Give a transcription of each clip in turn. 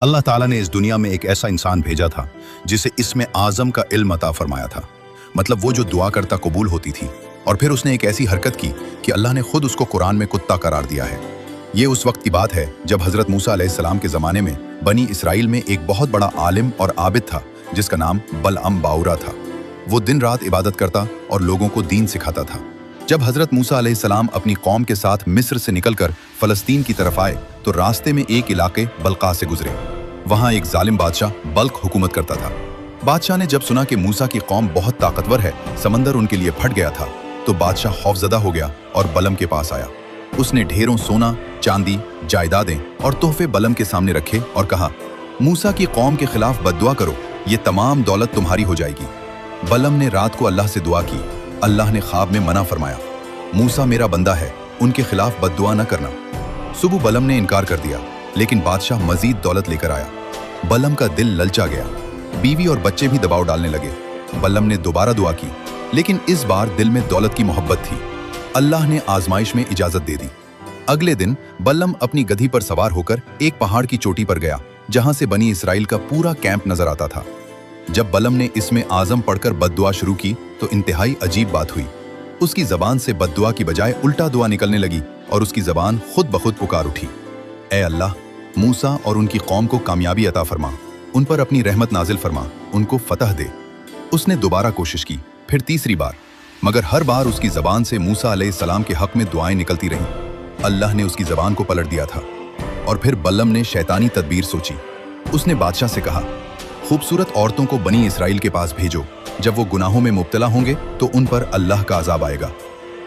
अल्लाह ताला ने इस दुनिया में एक ऐसा इंसान भेजा था जिसे इसमें आज़म का इल्म अता फरमाया था। मतलब वो जो दुआ करता कबूल होती थी। और फिर उसने एक ऐसी हरकत की कि अल्लाह ने खुद उसको कुरान में कुत्ता करार दिया है। ये उस वक्त की बात है जब हज़रत मूसा अलैहिस्सलाम के ज़माने में बनी इसराइल में एक बहुत बड़ा आलिम और आबिद था जिसका नाम बलअम बाउरा था। वो दिन रात इबादत करता और लोगों को दीन सिखाता था। जब हज़रत मूसा अलैहिस्सलाम अपनी कौम के साथ मिस्र से निकलकर फ़लस्तीन की तरफ आए तो रास्ते में एक इलाके बल्का से गुजरे। वहाँ एक जालिम बादशाह बल्क हुकूमत करता था। बादशाह ने जब सुना कि मूसा की कौम बहुत ताकतवर है, समंदर उनके लिए फट गया था, तो बादशाह खौफजदा हो गया और बलम के पास आया। उसने ढेरों सोना, चांदी, जायदादें और तोहफे बलम के सामने रखे और कहा, मूसा की कौम के खिलाफ बद्दुआ करो, ये तमाम दौलत तुम्हारी हो जाएगी। बलम ने रात को अल्लाह से दुआ की। अल्लाह ने ख्वाब में मना फरमाया, मूसा मेरा बंदा है, उनके खिलाफ बद्दुआ न करना। सुबह बलम ने इनकार कर दिया, लेकिन बादशाह मजीद दौलत लेकर आया। बलम का दिल ललचा गया। बीवी और बच्चे भी दबाव डालने लगे। बलम ने दोबारा दुआ की, लेकिन इस बार दिल में दौलत की मोहब्बत थी। अल्लाह ने आजमाइश में इजाजत दे दी। अगले दिन बलम अपनी गधी पर सवार होकर एक पहाड़ की चोटी पर गया, जहां से बनी इसराइल का पूरा कैंप नजर आता था। जब बलम ने इसमें आजम पढ़कर बद्दुआ शुरू की तो इंतहाई अजीब बात हुई। उसकी जबान से बद्दुआ की बजाय उल्टा दुआ निकलने लगी और उसकी जबान खुद बखुद पुकार उठी, ए अल्लाह, मूसा और उनकी कौम को कामयाबी अता फरमा, उन पर अपनी रहमत नाजिल फरमा, उनको फतह दे। उसने दोबारा कोशिश की, फिर तीसरी बार, मगर हर बार उसकी जबान से मूसा अलैहिस्सलाम के हक में दुआएं निकलती रहीं। अल्लाह ने उसकी जबान को पलट दिया था। और फिर बलम ने शैतानी तदबीर सोची। उसने बादशाह से कहा, खूबसूरत औरतों को बनी इसराइल के पास भेजो, जब वो गुनाहों में मुब्तला होंगे तो उन पर अल्लाह का अजाब आएगा।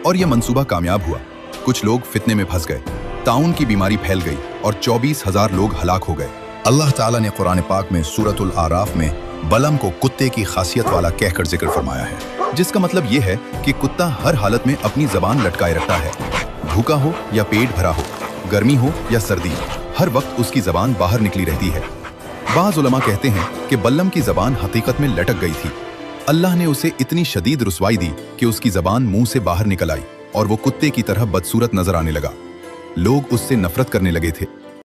और यह मंसूबा कामयाब हुआ। कुछ लोग फितने में फंस गए, ताउन की बीमारी फैल गई और 24,000 लोग हलाक हो गए। अल्लाह ताला ने कुरान पाक में सूरतुल आराफ में बलम को कुत्ते की खासियत वाला कहकर जिक्र फरमाया है, जिसका मतलब यह है कि कुत्ता हर हालत में अपनी जबान लटकाए रखता है। भूखा हो या पेट भरा हो, गर्मी हो या सर्दी, हर वक्त उसकी जबान बाहर निकली रहती है। बाज़ उलमा कहते हैं कि बलम की जबान हकीकत में लटक गई थी। अल्लाह ने उसे इतनी शदीद रुसवाई दी कि उसकी जबान मुंह से बाहर निकल आई और वो कुत्ते की तरह बदसूरत नजर आने लगा। लोग उससे नफरत करने लगे थे।